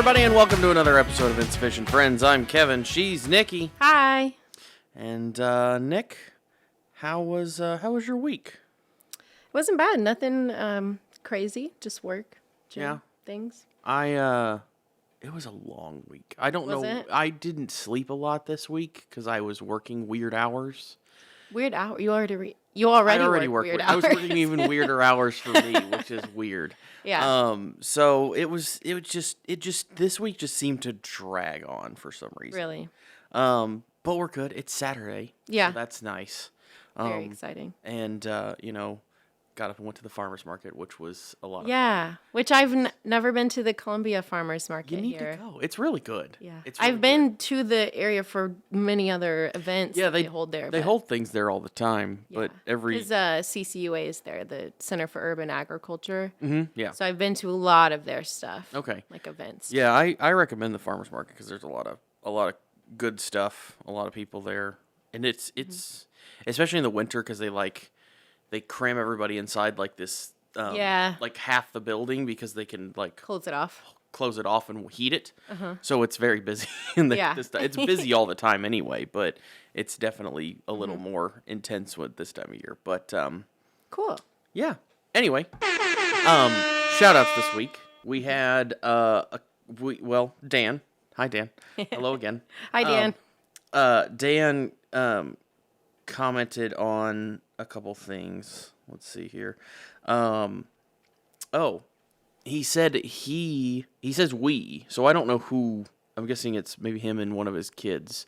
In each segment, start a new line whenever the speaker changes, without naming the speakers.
everybody, and welcome to another episode of Insufficient Friends. I'm Kevin. She's Nikki.
Hi.
And Nick, how was your week?
It wasn't bad. Nothing crazy. Just work. Gym, things.
It was a long week. I don't know.
It?
I didn't sleep a lot this week because I was working weird hours.
Weird hour. You already work weird hours.
I was working even weirder hours for me, which is weird.
Yeah.
So it just this week just seemed to drag on for some reason.
Really.
But we're good. It's Saturday.
Yeah.
So that's nice.
Very exciting.
And got up and went to the farmer's market, which was a lot of fun.
Yeah. Which I've never been to the Columbia Farmers Market
You need
here.
to go. It's really good.
Yeah.
It's really
I've been to the area for many other events that they hold there.
They hold things there all the time, but every...
Because CCUA is there, the Center for Urban Agriculture.
Mm-hmm, yeah.
So I've been to a lot of their stuff.
Okay.
Like events.
Yeah, I recommend the farmer's market because there's a lot of good stuff, a lot of people there. And it's especially in the winter because they cram everybody inside like this, like half the building because they can
close it off
and heat it. So it's very busy. It's busy all the time anyway, but it's definitely a little more intense with this time of year. But
cool.
Yeah. Anyway, shout outs this week. We had Dan. Hi, Dan. Hello again.
Hi, Dan.
Dan commented on a couple things. Let's see here. He said he says we, so I don't know who. I'm guessing it's maybe him and one of his kids.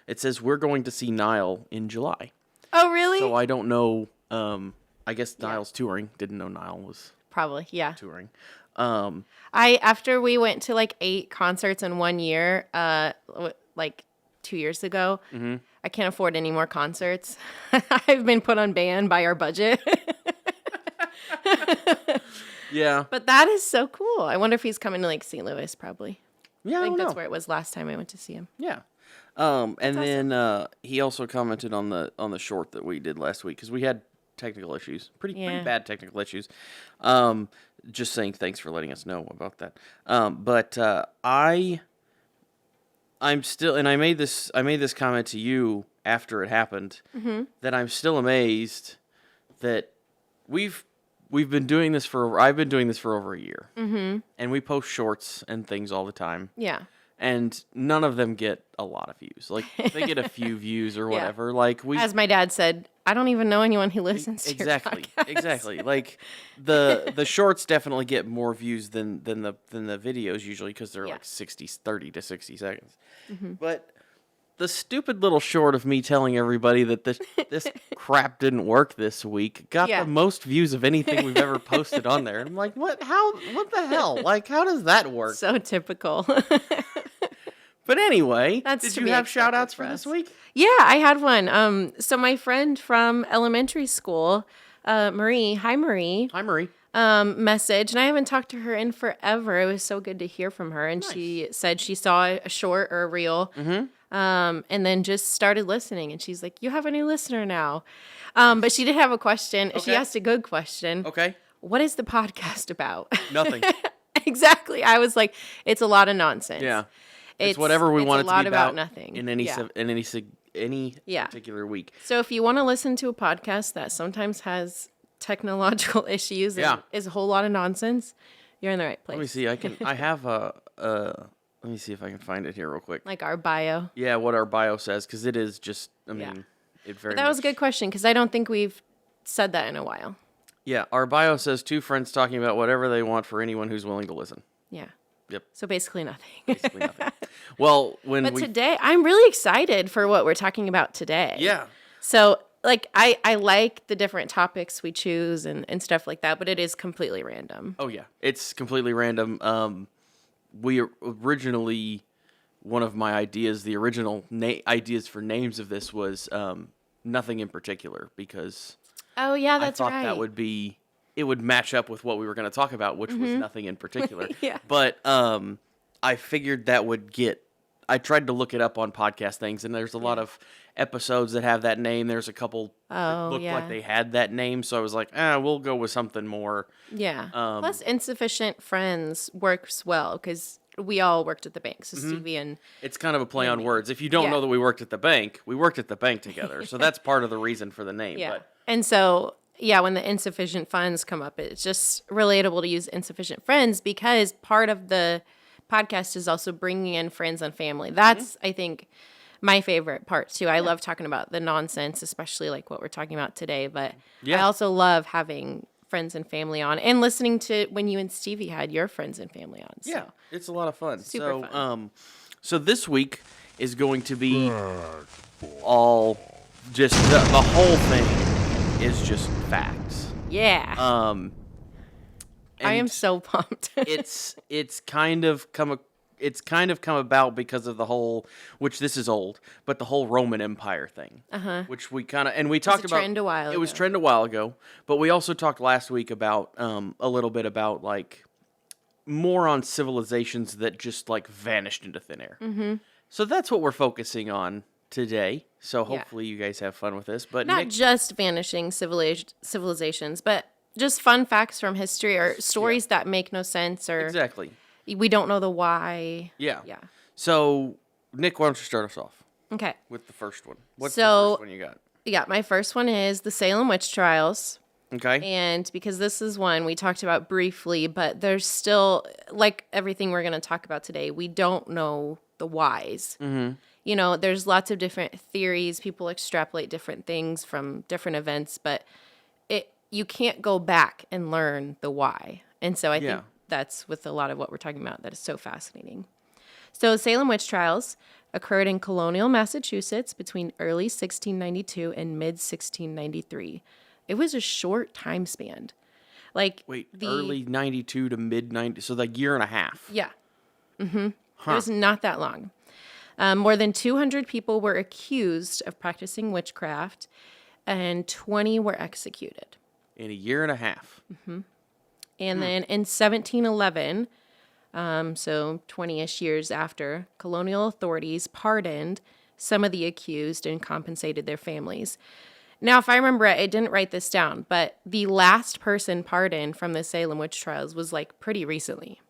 It says we're going to see Niall in July.
Oh, really?
So I don't know. I guess Niall's touring. Didn't know Niall was
probably
touring.
After we went to 8 concerts in 1 year, 2 years ago. I can't afford any more concerts. I've been put on ban by our budget.
Yeah.
But that is so cool. I wonder if he's coming to St. Louis probably.
Yeah,
I think that's where it was last time I went to see him.
Yeah. Then he also commented on the short that we did last week because we had technical issues, pretty bad technical issues. Just saying thanks for letting us know about that. I'm still, and I made this comment to you after it happened, that I'm still amazed that I've been doing this for over a year, and we post shorts and things all the time.
Yeah.
And none of them get a lot of views. They get a few views or whatever.
As my dad said, I don't even know anyone who listens to your podcast.
Exactly. The shorts definitely get more views than the videos usually because they're 30 to 60 seconds. But the stupid little short of me telling everybody that this crap didn't work this week got the most views of anything we've ever posted on there. And I'm like, what the hell? How does that work?
So typical.
But anyway, did you have shout outs for this week?
Yeah, I had one. So my friend from elementary school, Marie, hi Marie.
Hi Marie.
Message, and I haven't talked to her in forever. It was so good to hear from her. And she said she saw a short or a reel, and then just started listening. And she's like, "You have a new listener now." But she did have a question. Okay. She asked a good question.
Okay.
What is the podcast about?
Nothing.
Exactly. I was like, it's a lot of nonsense.
Yeah. It's whatever we want it to be about
nothing.
In any particular week.
So if you want to listen to a podcast that sometimes has technological issues and is a whole lot of nonsense, you're in the right place.
Let me see. Let me see if I can find it here real quick.
Like our bio.
Yeah, what our bio says, because it is just. It very. But
that was a good question because I don't think we've said that in a while.
Yeah, our bio says 2 friends talking about whatever they want for anyone who's willing to listen.
Yeah.
Yep.
So basically nothing.
Basically nothing. Well,
today, I'm really excited for what we're talking about today.
Yeah.
So, I like the different topics we choose and stuff like that, but it is completely random.
Oh, yeah. It's completely random. We originally, one of my ideas, the original ideas for names of this was nothing in particular because
oh, yeah, that's right.
I thought that would be... It would match up with what we were going to talk about, which was nothing in particular.
Yeah.
But I figured that would get... I tried to look it up on podcast things, and there's a lot of episodes that have that name. There's a couple that looked like they had that name, so I was like, we'll go with something more.
Yeah. Plus, Insufficient Friends works well, because we all worked at the bank. So Stevie and
it's kind of a play on words. If you don't know that we worked at the bank together. So that's part of the reason for the name.
Yeah.
But
And so, when the insufficient funds come up, it's just relatable to use insufficient friends because part of the podcast is also bringing in friends and family. That's, I think, my favorite part too. I love talking about the nonsense, especially like what we're talking about today. But I also love having friends and family on and listening to when you and Stevie had your friends and family on. So.
Yeah, it's a lot of fun.
Super fun.
So this week is going to be all just the whole thing is just facts.
Yeah. I am so pumped.
it's kind of come about because of the whole, which this is old, but the whole Roman Empire thing. Which we kind of, and we talked about. It was trend a while ago, but we also talked last week about a little bit about like more on civilizations that just like vanished into thin air. So that's what we're focusing on today. So hopefully you guys have fun with this, but
not just vanishing civilizations, but just fun facts from history or stories that make no sense or
exactly.
We don't know the why.
Yeah.
Yeah.
So, Nick, why don't you start us off?
Okay.
With the first one. What's the first one you got?
Yeah, my first one is the Salem witch trials.
Okay.
And because this is one we talked about briefly, but there's still, like everything we're going to talk about today, we don't know the whys. You know, there's lots of different theories. People extrapolate different things from different events, but you can't go back and learn the why. And so I think that's with a lot of what we're talking about that is so fascinating. So Salem witch trials occurred in colonial Massachusetts between early 1692 and mid 1693. It was a short time span. Like
early 92 to mid 90, so like year and a half.
Yeah. It was not that long. More than 200 people were accused of practicing witchcraft, and 20 were executed.
In a year and a half.
And then in 1711, so 20-ish years after, colonial authorities pardoned some of the accused and compensated their families. Now, if I remember right, I didn't write this down, but the last person pardoned from the Salem witch trials was like pretty recently,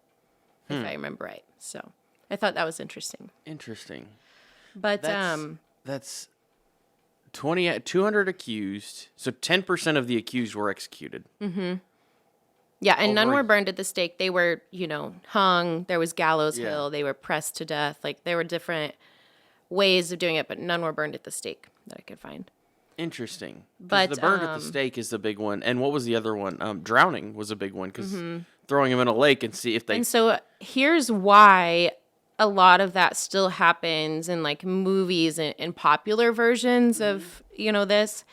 if I remember right. So I thought that was interesting. But
that's 200 accused, so 10% of the accused were executed.
Yeah, and none were burned at the stake. They were, hung. There was gallows hill. They were pressed to death. Like, there were different ways of doing it, but none were burned at the stake that I could find.
Interesting. But the burned at the stake is the big one. And what was the other one? Drowning was a big one, because throwing them in a lake and see if they...
And so here's why a lot of that still happens in, like, movies and popular versions of, this.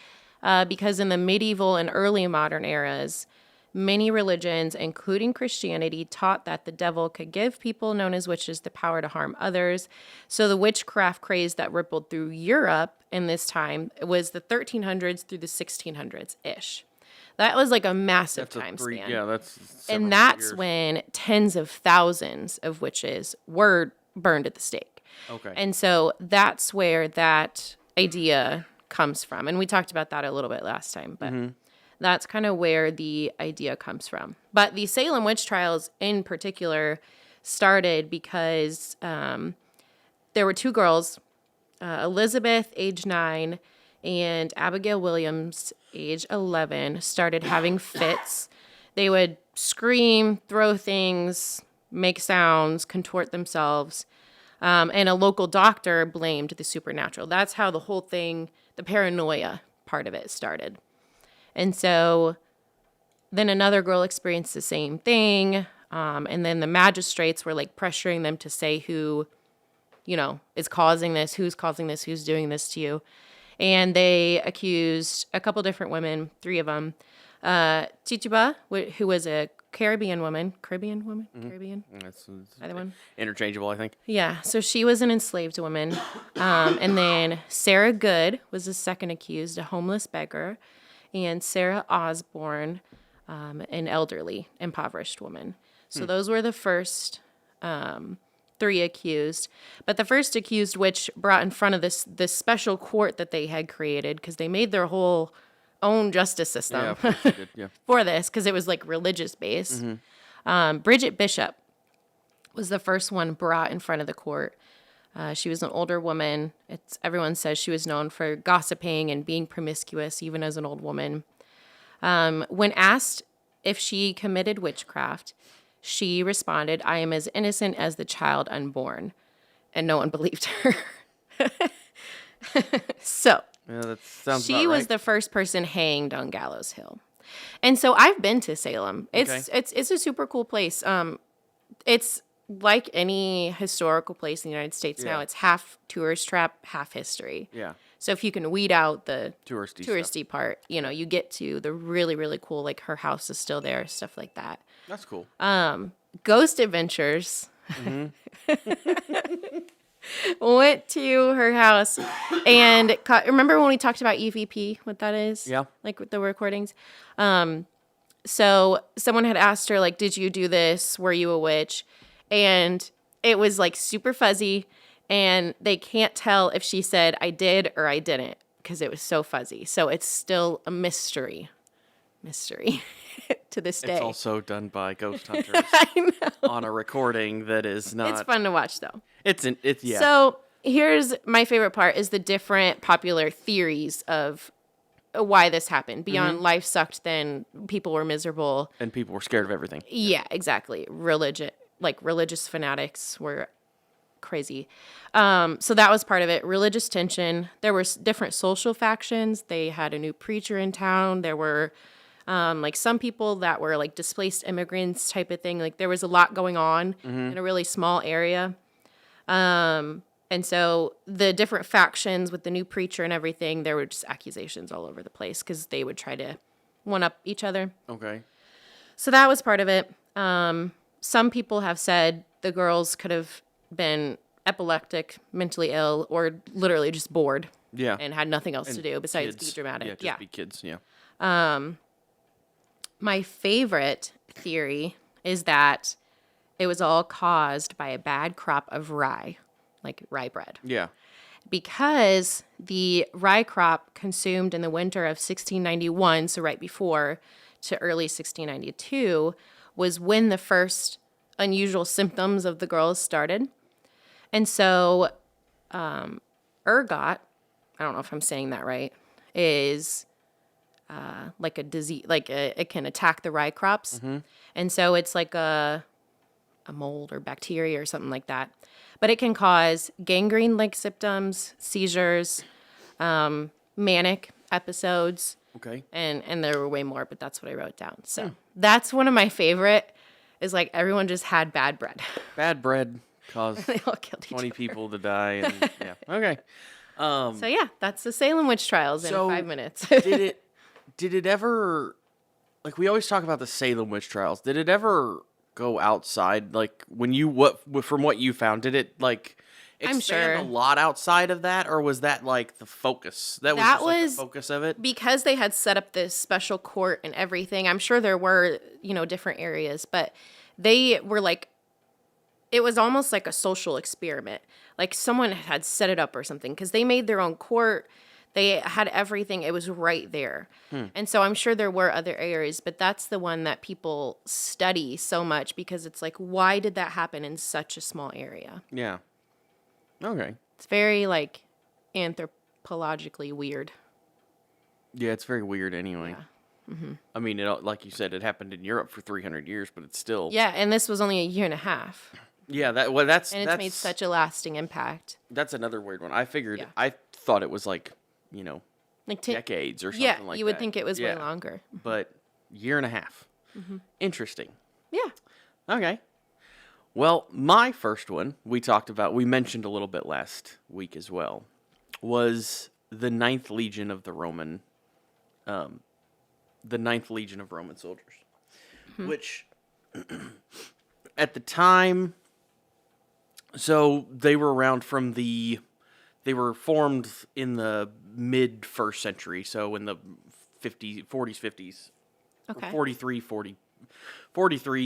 Because in the medieval and early modern eras... many religions, including Christianity, taught that the devil could give people known as witches the power to harm others. So the witchcraft craze that rippled through Europe in this time was the 1300s through the 1600s-ish. That was like a massive time span.
Yeah, that's
and that's when tens of thousands of witches were burned at the stake.
Okay.
And so that's where that idea comes from. And we talked about that a little bit last time, but... That's kind of where the idea comes from. But the Salem witch trials in particular started because there were two girls, Elizabeth, age 9, and Abigail Williams, age 11, started having fits. They would scream, throw things, make sounds, contort themselves. And a local doctor blamed the supernatural. That's how the whole thing, the paranoia part of it started. And so then another girl experienced the same thing. And then the magistrates were like pressuring them to say who, is causing this, who's doing this to you. And they accused a couple different women, 3 of them. Tituba, who was a Caribbean woman.
That's
Either one.
Interchangeable, I think.
Yeah, so she was an enslaved woman. And then Sarah Good was the second accused, a homeless beggar. And Sarah Osborne, an elderly, impoverished woman. So those were the first 3 accused. But the first accused witch brought in front of this special court that they had created, because they made their whole own justice system for this, because it was like religious based. Bridget Bishop was the first one brought in front of the court. She was an older woman. Everyone says she was known for gossiping and being promiscuous, even as an old woman. When asked if she committed witchcraft, she responded, "I am as innocent as the child unborn." And no one believed her. So
Yeah, that sounds
she
about
was
right.
the first person hanged on Gallows Hill. And so I've been to Salem. It's a super cool place. It's like any historical place in the United States now. It's half tourist trap, half history.
Yeah.
So if you can weed out the
Touristy
part, you get to the really, really cool, like her house is still there, stuff like that.
That's cool.
Ghost Adventures went to her house and remember when we talked about EVP, what that is?
Yeah.
Like with the recordings. So someone had asked her, like, did you do this? Were you a witch? And it was like super fuzzy. And they can't tell if she said I did or I didn't because it was so fuzzy. So it's still a mystery to this day.
It's also done by ghost hunters
I know.
on a recording that is not.
It's fun to watch though.
It's yeah.
So here's my favorite part is the different popular theories of why this happened. Beyond life sucked, then people were miserable.
And people were scared of everything.
Yeah, exactly. Religious fanatics were crazy. So that was part of it. Religious tension. There were different social factions. They had a new preacher in town. There were like some people that were like displaced immigrants type of thing. Like there was a lot going on in a really small area. And so the different factions with the new preacher and everything, there were just accusations all over the place because they would try to one up each other.
Okay.
So that was part of it. Some people have said the girls could have been epileptic, mentally ill, or literally just bored.
Yeah.
And had nothing else to do besides
kids.
be dramatic.
Yeah, just be kids, yeah.
My favorite theory is that it was all caused by a bad crop of rye, like rye bread.
Yeah.
Because the rye crop consumed in the winter of 1691, so right before, to early 1692, was when the first unusual symptoms of the girls started. And so ergot, I don't know if I'm saying that right, is like a disease, like it can attack the rye crops. And so it's like a mold or bacteria or something like that. But it can cause gangrene-like symptoms, seizures, manic episodes.
Okay.
And there were way more, but that's what I wrote down. So that's one of my favorite is like everyone just had bad bread.
Bad bread caused
They all killed each
20
other.
people to die. And, yeah. Okay.
So yeah, that's the Salem witch trials in 5 minutes.
Did it ever, like we always talk about the Salem witch trials, did it ever go outside? Like when from what you found, did it like expand a lot outside of that, or was that like the focus? That was the focus of it?
Because they had set up this special court and everything. I'm sure there were, different areas, but they were like, it was almost like a social experiment. Like someone had set it up or something because they made their own court. They had everything. It was right there. And so I'm sure there were other areas, but that's the one that people study so much because it's like, why did that happen in such a small area?
Yeah. Okay.
It's very like anthropologically weird.
Yeah, it's very weird anyway.
Yeah.
I mean, like you said, it happened in Europe for 300 years, but it's still...
Yeah, and this was only a year and a half.
Yeah, that's...
And it's made such a lasting impact.
That's another weird one. I thought it was like,
like
decades or something like that.
Yeah, you would think it was way longer.
But year and a half. Interesting.
Yeah.
Okay. Well, my first one we mentioned a little bit last week as well, was the Ninth Legion of Roman soldiers, which at the time, so they were around they were formed in the mid 1st century, so in the 40s, 50s,
Okay.
43,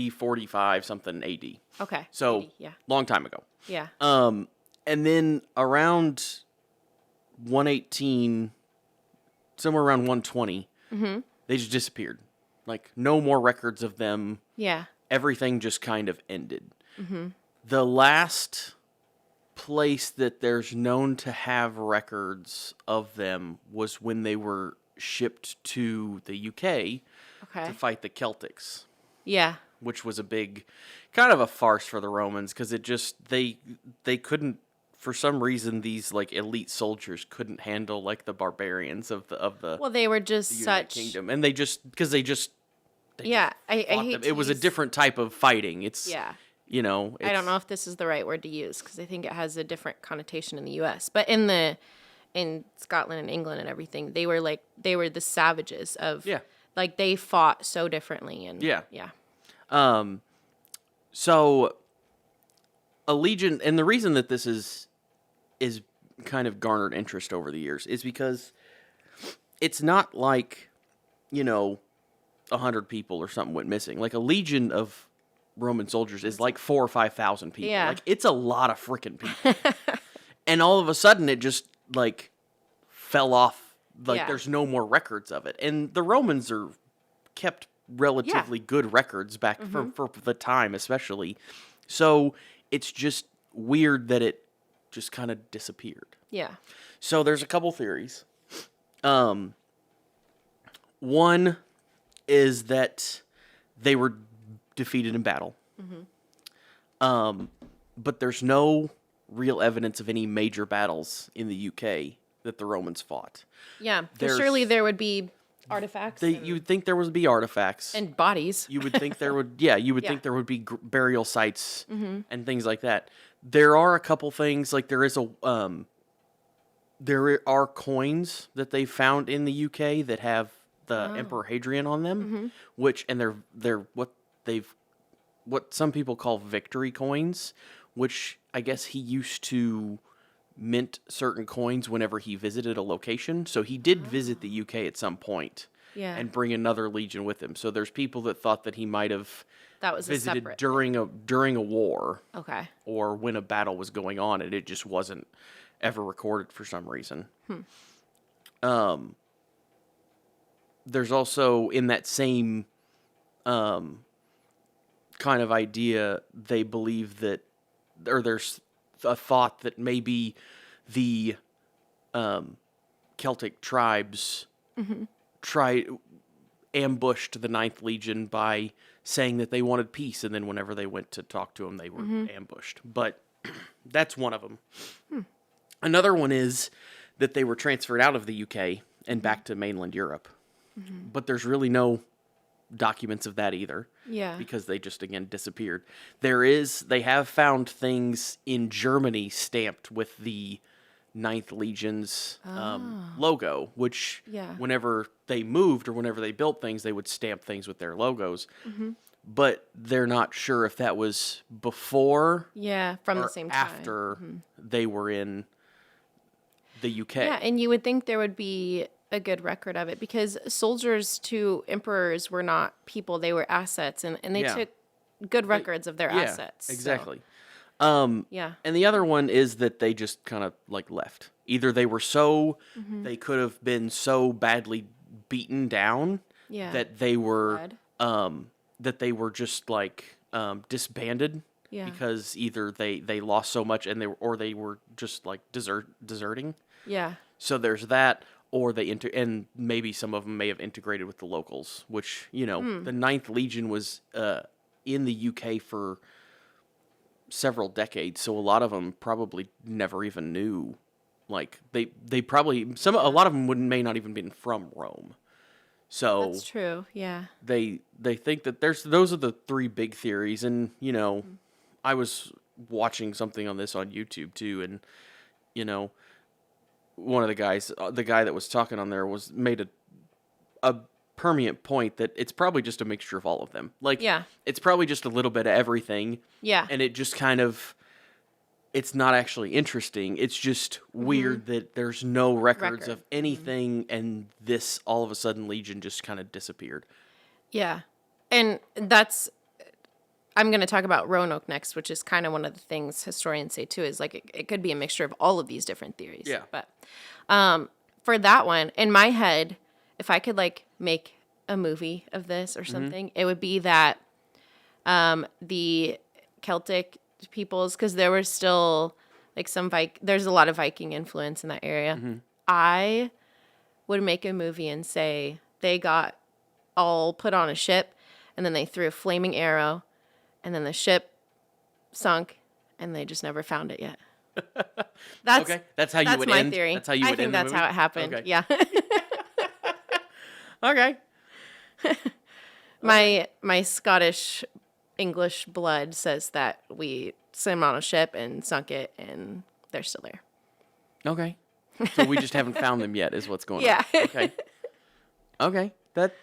45 something AD.
Okay.
So,
80, yeah.
long time ago.
Yeah.
And then around 118, somewhere around 120, they just disappeared. Like, no more records of them.
Yeah.
Everything just kind of ended. The last place that there's known to have records of them was when they were shipped to the UK to fight the Celtics.
Yeah.
Which was a big, kind of a farce for the Romans, because it just, they couldn't, for some reason, these like elite soldiers couldn't handle like the barbarians of the
Well, they were just
the United
such
Kingdom, and they just
I
fought
hate
them.
to
It was a
use-
different type of fighting. It's
Yeah.
you know,
I don't know if this is the right word to use because I think it has a different connotation in the U.S. But in Scotland and England and everything, they were the savages of like they fought so differently and yeah.
So a legion, and the reason that this is kind of garnered interest over the years is because it's not like 100 people or something went missing. Like a legion of Roman soldiers is like 4,000 or 5,000 people.
Yeah.
Like it's a lot of freaking people. And all of a sudden it just like fell off. Like there's no more records of it. And the Romans are kept relatively good records back for the time, especially. So it's just weird that it just kind of disappeared.
Yeah.
So there's a couple theories. One is that they were defeated in battle. But there's no real evidence of any major battles in the UK that the Romans fought.
Yeah. Because surely there would be artifacts.
You would think there would be artifacts.
And bodies.
You would think there would, think there would be burial sites and things like that. There are a couple things, like there are coins that they found in the UK that have the Emperor Hadrian on them, they're what some people call victory coins, which I guess he used to mint certain coins whenever he visited a location. So he did visit the UK at some point and bring another legion with him. So there's people that thought that he might have visited during a war.
Okay.
Or when a battle was going on and it just wasn't ever recorded for some reason. There's also in that same kind of idea, they believe that, or there's a thought that maybe the Celtic tribes ambushed the Ninth Legion by saying that they wanted peace, and then whenever they went to talk to them, they were ambushed. But that's one of them. Another one is that they were transferred out of the UK and back to mainland Europe. But there's really no documents of that either.
Yeah.
Because they just, again, disappeared. They have found things in Germany stamped with the Ninth Legion's logo, which whenever they moved or whenever they built things, they would stamp things with their logos. But they're not sure if that was before
from
or
the same time.
after they were in the UK.
Yeah, and you would think there would be a good record of it because soldiers to emperors were not people, they were assets, and they took good records of their assets.
Exactly.
So.
And the other one is that they just kind of like left. Either they were they could have been so badly beaten down that they were just like disbanded because either they lost so much and they were just like deserting.
Yeah.
So there's that, or and maybe some of them may have integrated with the locals, which, the Ninth Legion was in the UK for several decades, so a lot of them probably never even knew. Like they probably a lot of them may not even been from Rome. So
that's true. Yeah.
They think that those are the three big theories, and I was watching something on this on YouTube too, and one of the guys, the guy that was talking on there, made a permeant point that it's probably just a mixture of all of them. Like, it's probably just a little bit of everything.
Yeah.
And it just kind of, it's not actually interesting. It's just weird that there's no records of anything, and this all of a sudden Legion just kind of disappeared.
Yeah. And I'm going to talk about Roanoke next, which is kind of one of the things historians say too, is like it could be a mixture of all of these different theories.
Yeah.
But for that one, in my head, if I could like make a movie of this or something, it would be that the Celtic peoples, because there were still like there's a lot of Viking influence in that area. I would make a movie and say they got all put on a ship, and then they threw a flaming arrow, and then the ship sunk, and they just never found it yet. That's
okay. That's how you would
my
end.
theory.
That's how you would end the
I think that's
movie?
how it happened.
Okay.
Yeah.
Okay.
My Scottish English blood says that we sent them on a ship and sunk it, and they're still there.
Okay. So we just haven't found them yet, is what's going
Yeah.
on. Okay. Okay. That.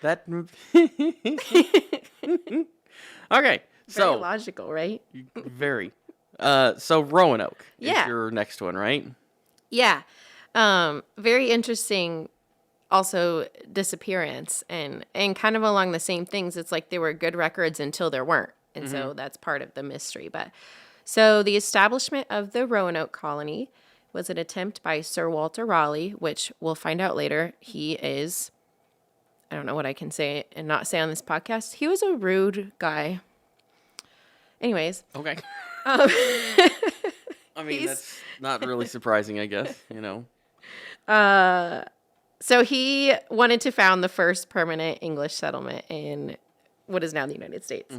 Okay. So
Very logical, right?
very. So Roanoke is
Yeah.
your next one, right?
Yeah. Very interesting also disappearance and kind of along the same things. It's like there were good records until there weren't. And so that's part of the mystery. But so the establishment of the Roanoke colony was an attempt by Sir Walter Raleigh, which we'll find out later. He is, I don't know what I can say and not say on this podcast. He was a rude guy. Anyways.
Okay. I mean, that's not really surprising, I guess,
So he wanted to found the first permanent English settlement in what is now the United States.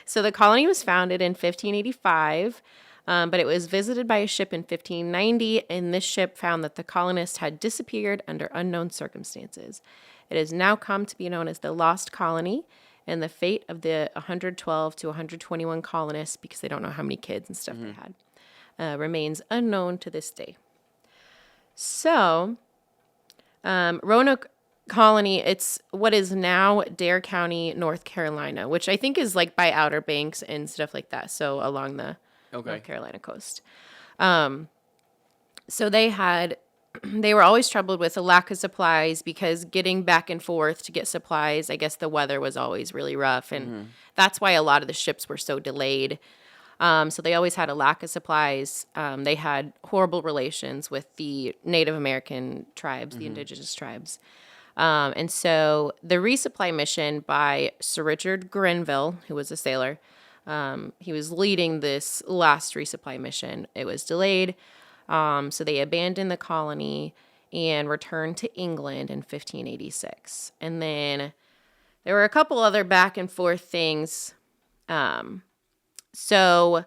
So the colony was founded in 1585, but it was visited by a ship in 1590, and this ship found that the colonists had disappeared under unknown circumstances. It has now come to be known as the Lost Colony, and the fate of the 112 to 121 colonists, because they don't know how many kids and stuff they had, remains unknown to this day. So Roanoke Colony, it's what is now Dare County, North Carolina, which I think is like by Outer Banks and stuff like that. So along the North Carolina coast. So they were always troubled with a lack of supplies because getting back and forth to get supplies, I guess the weather was always really rough. And that's why a lot of the ships were so delayed. So they always had a lack of supplies. They had horrible relations with the Native American tribes, the indigenous tribes. And so the resupply mission by Sir Richard Grenville, who was a sailor, he was leading this last resupply mission. It was delayed. So they abandoned the colony and returned to England in 1586. And then there were a couple other back and forth things. So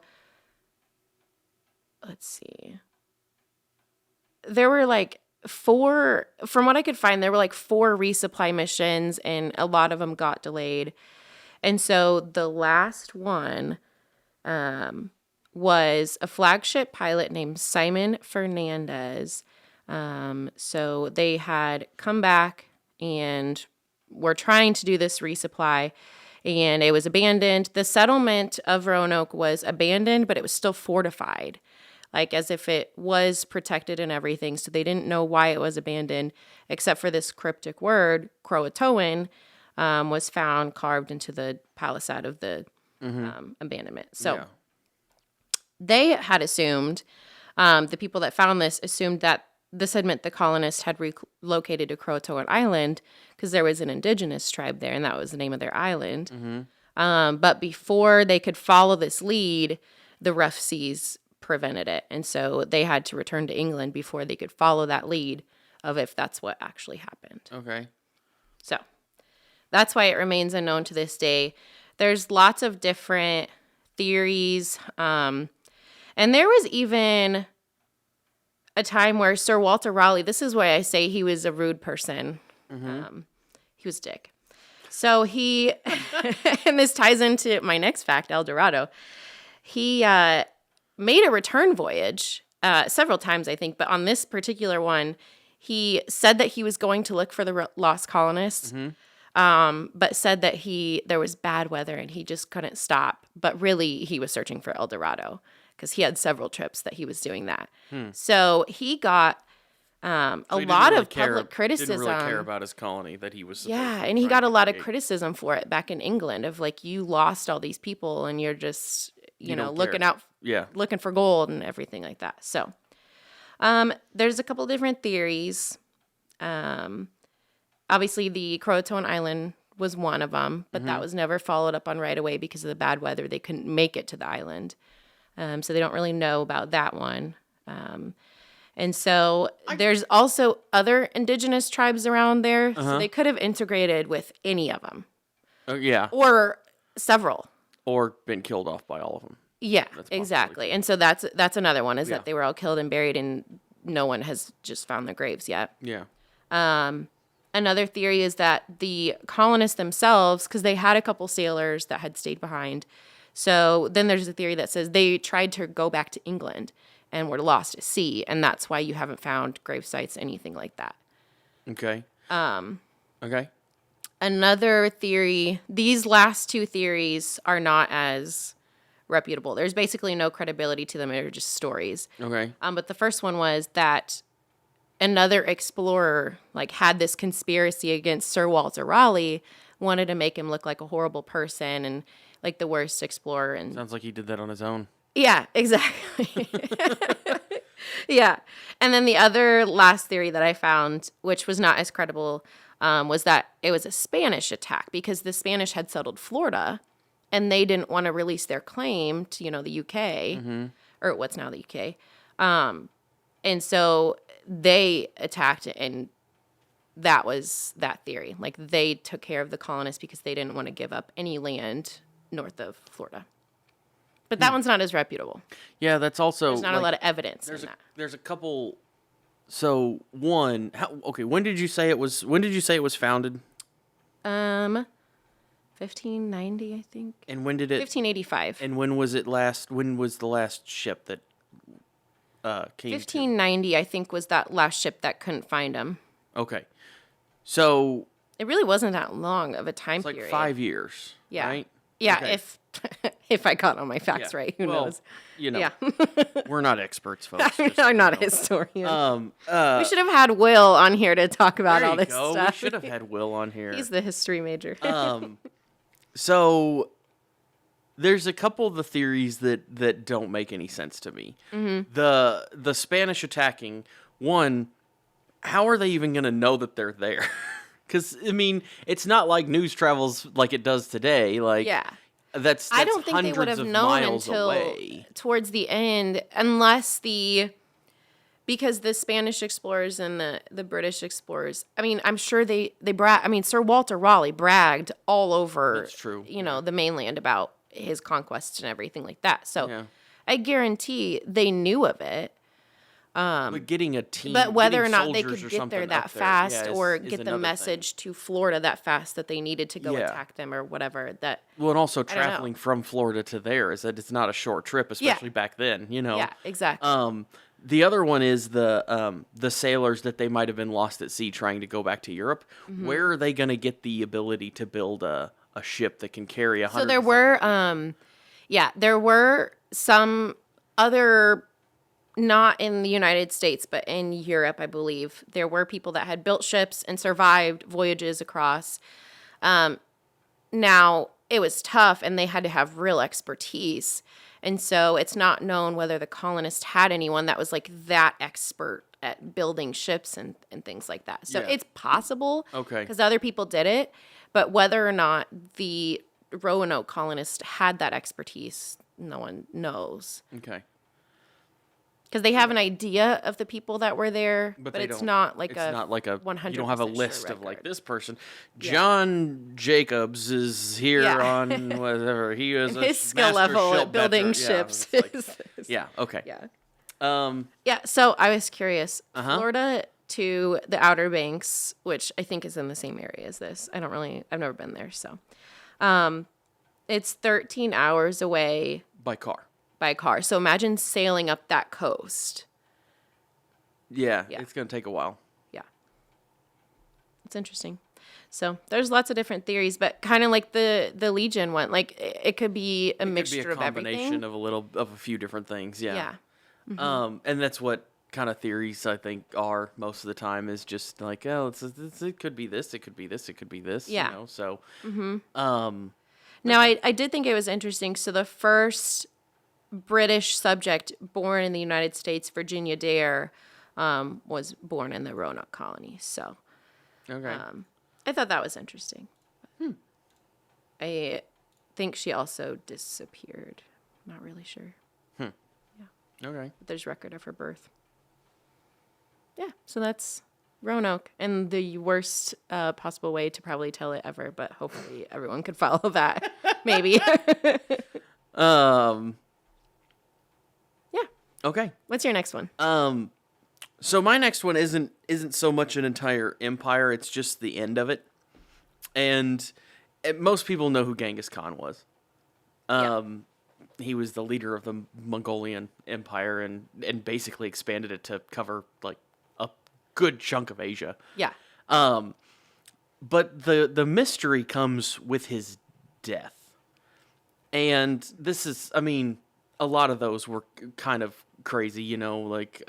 let's see. There were like from what I could find, there were like 4 resupply missions, and a lot of them got delayed. And so the last one was a flagship pilot named Simon Fernandez. So they had come back and were trying to do this resupply, and it was abandoned. The settlement of Roanoke was abandoned, but it was still fortified, like as if it was protected and everything. So they didn't know why it was abandoned, except for this cryptic word, Croatoan, was found carved into the palisade of the abandonment. So they had assumed, the people that found this assumed that this had meant the colonists had relocated to Croatoan Island because there was an indigenous tribe there, and that was the name of their island. But before they could follow this lead, the rough seas prevented it. And so they had to return to England before they could follow that lead of if that's what actually happened.
Okay.
So that's why it remains unknown to this day. There's lots of different theories. And there was even a time where Sir Walter Raleigh, this is why I say he was a rude person. He was a dick. So he, and this ties into my next fact, El Dorado. He made a return voyage several times, I think, but on this particular one, he said that he was going to look for the lost colonists, but said that there was bad weather and he just couldn't stop. But really, he was searching for El Dorado because he had several trips that he was doing that. So he got a lot of public criticism.
Didn't really care about his colony that he was supposed to
and he got a lot of
create.
criticism for it back in England of like, you lost all these people and you're just, you know, looking out, looking for gold and everything like that. So there's a couple different theories. Obviously, the Croatoan Island was one of them, but that was never followed up on right away because of the bad weather. They couldn't make it to the island. So they don't really know about that one. And so there's also other indigenous tribes around there. So they could have integrated with any of them.
Oh, yeah.
Or several.
Or been killed off by all of them.
Yeah, exactly. And so that's another one, is that they were all killed and buried and no one has just found their graves yet.
Yeah.
Another theory is that the colonists themselves, because they had a couple sailors that had stayed behind. So then there's a theory that says they tried to go back to England and were lost at sea. And that's why you haven't found grave sites, anything like that.
Okay. Okay.
Another theory, these last two theories are not as reputable. There's basically no credibility to them. They're just stories.
Okay.
But the first one was that another explorer had this conspiracy against Sir Walter Raleigh, wanted to make him look like a horrible person and like the worst explorer. And
sounds like he did that on his own.
Yeah, exactly. Yeah. And then the other last theory that I found, which was not as credible, was that it was a Spanish attack because the Spanish had settled Florida and they didn't want to release their claim to, the UK, or what's now the UK. And so they attacked it, and that was that theory. Like, they took care of the colonists because they didn't want to give up any land north of Florida. But that one's not as reputable.
Yeah, that's also...
There's not a lot of evidence in that.
There's a couple... So, one... when did you say it was founded?
1590, I think.
And when did it...
1585.
And when was the last ship that came
1590, I think, was that last ship that couldn't find him.
Okay. So...
It really wasn't that long of a time period.
It's 5 years,
yeah.
right?
Yeah,
okay.
if I got all my facts right, who knows?
Yeah. We're not experts, folks.
I'm not a historian. We should have had Will on here to talk about all this stuff.
We should have had Will on here.
He's the history major.
So there's a couple of the theories that don't make any sense to me. Mm-hmm. The Spanish attacking, one, how are they even going to know that they're there? Because, I mean, it's not like news travels like it does today. That's
I don't think they would have known until towards the end, because the Spanish explorers and the British explorers, I mean, I'm sure Sir Walter Raleigh bragged all over,
that's true.
The mainland about his conquests and everything like that. So I guarantee they knew of it.
But getting a team,
but whether or not they could get there that fast or get the message to Florida that fast that they needed to go attack them or whatever.
And also traveling from Florida to there is that it's not a short trip, especially back then.
Yeah, exactly.
The other one is the sailors that they might have been lost at sea trying to go back to Europe. Mm-hmm. Where are they going to get the ability to build a ship that can carry 100?
So there were some other. Not in the United States, but in Europe, I believe. There were people that had built ships and survived voyages across. Now, it was tough, and they had to have real expertise. And so it's not known whether the colonists had anyone that was that expert at building ships and things like that. So it's possible, because other people did it. But whether or not the Roanoke colonists had that expertise, no one knows.
Okay.
Because they have an idea of the people that were there, but it's not like a 100%.
You don't have a list of this person. John Jacobs is here on whatever. He is
his skill level at building ships.
Okay.
Yeah. So I was curious. Florida to the Outer Banks, which I think is in the same area as this. I've never been there, so it's 13 hours away
by car.
So imagine sailing up that coast.
Yeah. It's going to take a while.
Yeah. It's interesting. So there's lots of different theories, but kind of like the Legion one, it could be a mixture of everything.
It could be a combination of a few different things, yeah.
Yeah. Mm-hmm.
And that's what kind of theories I think are most of the time, is just it could be this, it could be this, it could be this,
yeah.
So.
Mm-hmm. Now, I did think it was interesting. So the first British subject born in the United States, Virginia Dare, was born in the Roanoke colony. So, I thought that was interesting. I think she also disappeared. Not really sure.
Okay.
But there's record of her birth. Yeah, so that's Roanoke, and the worst possible way to probably tell it ever, but hopefully everyone could follow that. Maybe.
Um.
Yeah.
Okay.
What's your next one?
So my next one isn't so much an entire empire, it's just the end of it. And most people know who Genghis Khan was. He was the leader of the Mongolian Empire and basically expanded it to cover like a good chunk of Asia.
Yeah.
But the mystery comes with his death. And this is, I mean, a lot of those were kind of crazy, you know, like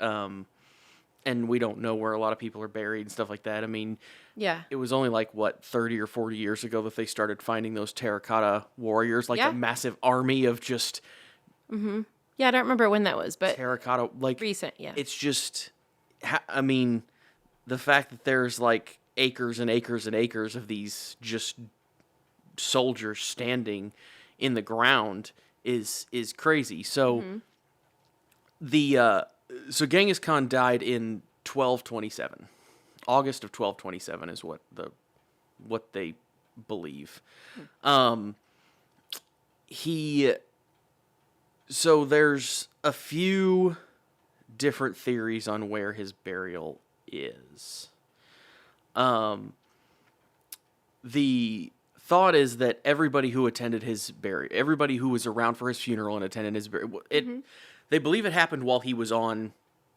and we don't know where a lot of people are buried and stuff like that. I mean,
yeah,
it was only like, what, 30 or 40 years ago that they started finding those terracotta warriors, like a massive army of just...
Mm-hmm. Yeah, I don't remember when that was, but...
Terracotta, like...
Recent, yeah.
It's just... I mean, the fact that there's like acres and acres and acres of these just soldiers standing in the ground is crazy. So, so Genghis Khan died in 1227. August of 1227 is what they believe. So there's a few different theories on where his burial is. The thought is that everybody who attended his burial, everybody who was around for his funeral and attended his burial, they believe it happened while he was on,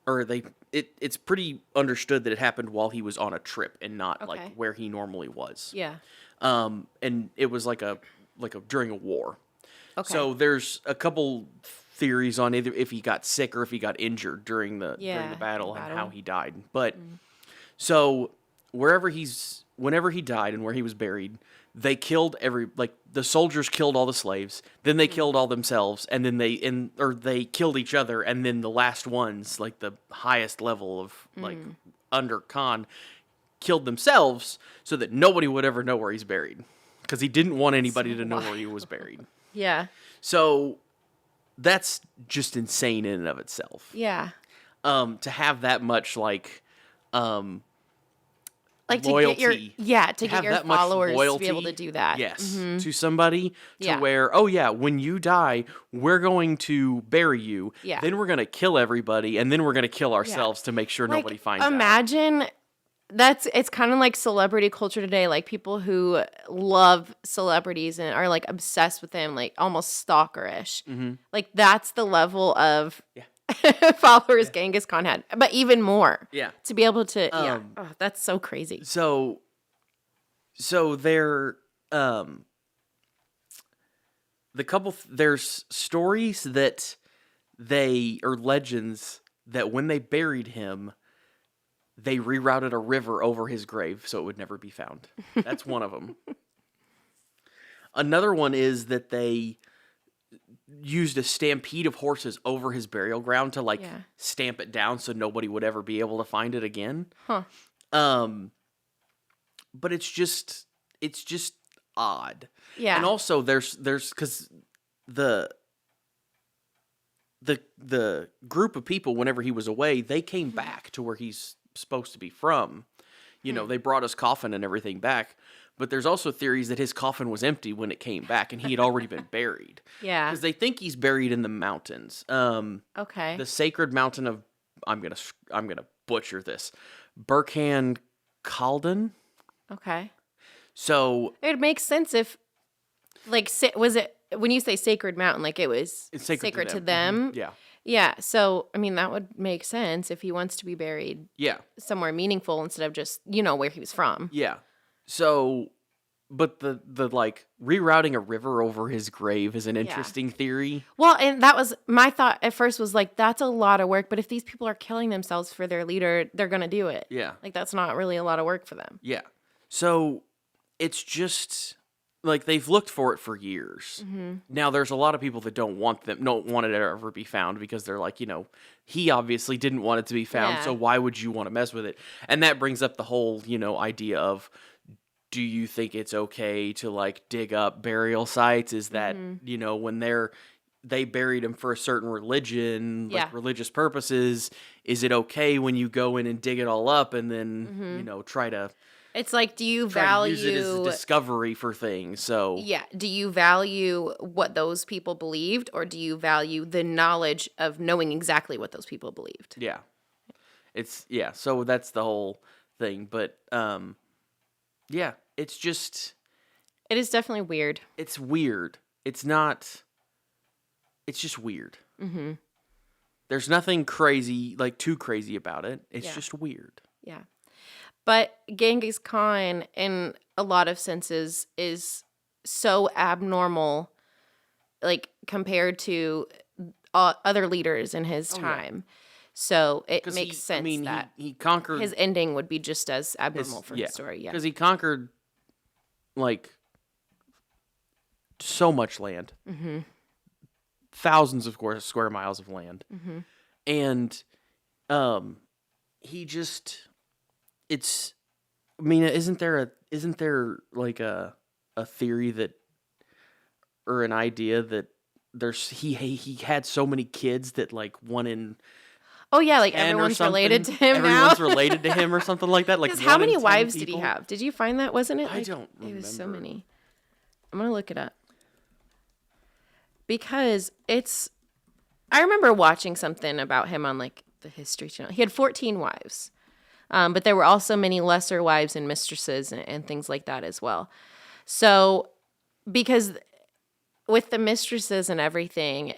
or it's pretty understood that it happened while he was on a trip and not like where he normally was.
Yeah.
And it was like a during a war.
Okay.
So there's a couple theories on either if he got sick or if he got injured during the battle and how he died. But so whenever he died and where he was buried, they killed the soldiers killed all the slaves, then they killed all themselves, and then they killed each other, and then the last ones, like the highest level of like under Khan, killed themselves so that nobody would ever know where he's buried, because he didn't want anybody to know where he was buried.
Yeah.
So that's just insane in and of itself.
Yeah.
To have that much like
loyalty. To get your followers to be able to do that.
Yes. To somebody to where, oh yeah, when you die, we're going to bury you.
Yeah.
Then we're going to kill everybody, and then we're going to kill ourselves to make sure nobody finds out.
Imagine it's kind of like celebrity culture today, like people who love celebrities and are like obsessed with them, like almost stalkerish. Like that's the level of followers Genghis Khan had, but even more.
Yeah.
To be able to, that's so crazy.
So they're there's stories that or legends that when they buried him, they rerouted a river over his grave so it would never be found. That's one of them. Another one is that they used a stampede of horses over his burial ground to stamp it down so nobody would ever be able to find it again.
Huh.
But it's just odd.
Yeah.
And also there's cuz the group of people, whenever he was away, they came back to where he's supposed to be from. You know, they brought his coffin and everything back. But there's also theories that his coffin was empty when it came back and he had already been buried.
Yeah.
Because they think he's buried in the mountains.
Okay.
The sacred mountain of, I'm gonna butcher this, Burkhan Khaldun.
Okay.
So
it makes sense if, like, was it, when you say sacred mountain, like it was sacred to them?
Yeah.
Yeah. So, I mean, that would make sense if he wants to be buried somewhere meaningful instead of just, where he was from.
Yeah. So, but the like rerouting a river over his grave is an interesting theory.
Well, and that was my thought at first was like, that's a lot of work. But if these people are killing themselves for their leader, they're going to do it.
Yeah.
Like, that's not really a lot of work for them.
Yeah. So it's just like they've looked for it for years. Now, there's a lot of people that don't want it to ever be found because they're like, he obviously didn't want it to be found. So why would you want to mess with it? And that brings up the whole, idea of, do you think it's okay to like dig up burial sites? Is that, when they're they buried him for a certain religion,
Yeah.
like religious purposes. Is it okay when you go in and dig it all up and then, try to
It's like, do you
try to use it as a
value,
discovery for things? So
yeah, do you value what those people believed, or do you value the knowledge of knowing exactly what those people believed?
yeah. So that's the whole thing. But yeah, it's just
It is definitely weird.
it's weird. It's not it's just weird.
Mm-hmm.
There's nothing crazy, like too crazy about it. It's
Yeah.
just weird.
Yeah. But Genghis Khan, in a lot of senses, is so abnormal, like, compared to other leaders in his time. So it
'Cause
makes sense that
he conquered
his ending would be just as abnormal for his story. Yeah.
because he conquered like so much land, thousands of square miles of land, and he just it's. I mean, isn't there like a theory that or an idea that he had so many kids that like one in
Oh, yeah, like
10 or
everyone's
something.
related to him
Everyone's
now.
related to him or something like that. Like
Because how
one in
many
10
wives did he
people.
have? Did you find that? Wasn't it?
I
Like,
don't
it was so
remember.
many. I'm going to look it up. Because I remember watching something about him on like the History Channel. He had 14 wives. But there were also many lesser wives and mistresses and things like that as well. So, because with the mistresses and everything,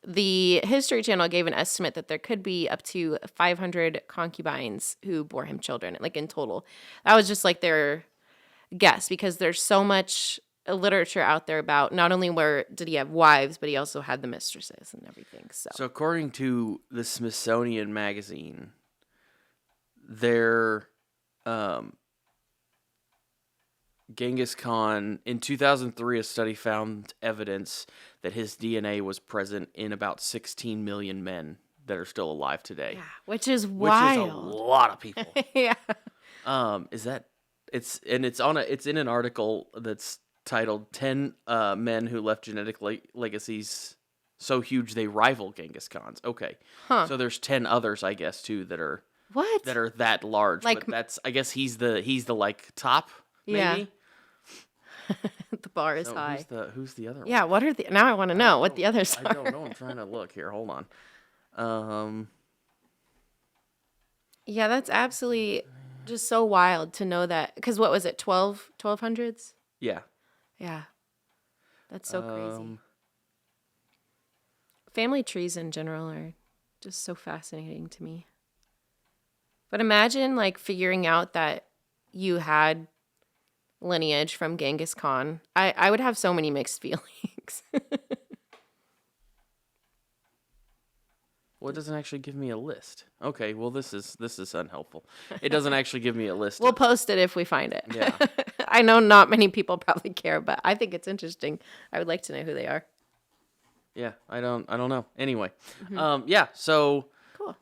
the History Channel gave an estimate that there could be up to 500 concubines who bore him children, like in total. That was just like their guess, because there's so much literature out there about not only where did he have wives, but he also had the mistresses and everything. So
according to the Smithsonian Magazine, their Genghis Khan, in 2003, a study found evidence that his DNA was present in about 16 million men that are still alive today.
yeah, which is
Which
wild.
is a lot of people.
Yeah.
It's in an article that's titled 10 men who left genetic legacies so huge they rival Genghis Khan's. Okay.
Huh.
So there's 10 others, I guess, too, that are
What?
that large.
Like-
but that's, I guess he's the like top, maybe.
Yeah. The bar is
So
high.
who's the other one?
Yeah, what are the now I want to know what the others are.
I don't know. I'm trying to look here. Hold on.
Yeah, that's absolutely just so wild to know that, cuz what was it, 1200s?
Yeah.
Yeah. That's so crazy.
Um,
Family trees in general are just so fascinating to me. But imagine like figuring out that you had lineage from Genghis Khan. I would have so many mixed feelings.
Well, it doesn't actually give me a list. Okay, well this is unhelpful. It doesn't actually give me a list.
We'll post it if we find it.
Yeah.
I know not many people probably care, but I think it's interesting. I would like to know who they are.
Yeah, I don't know. Anyway, yeah. So
Cool.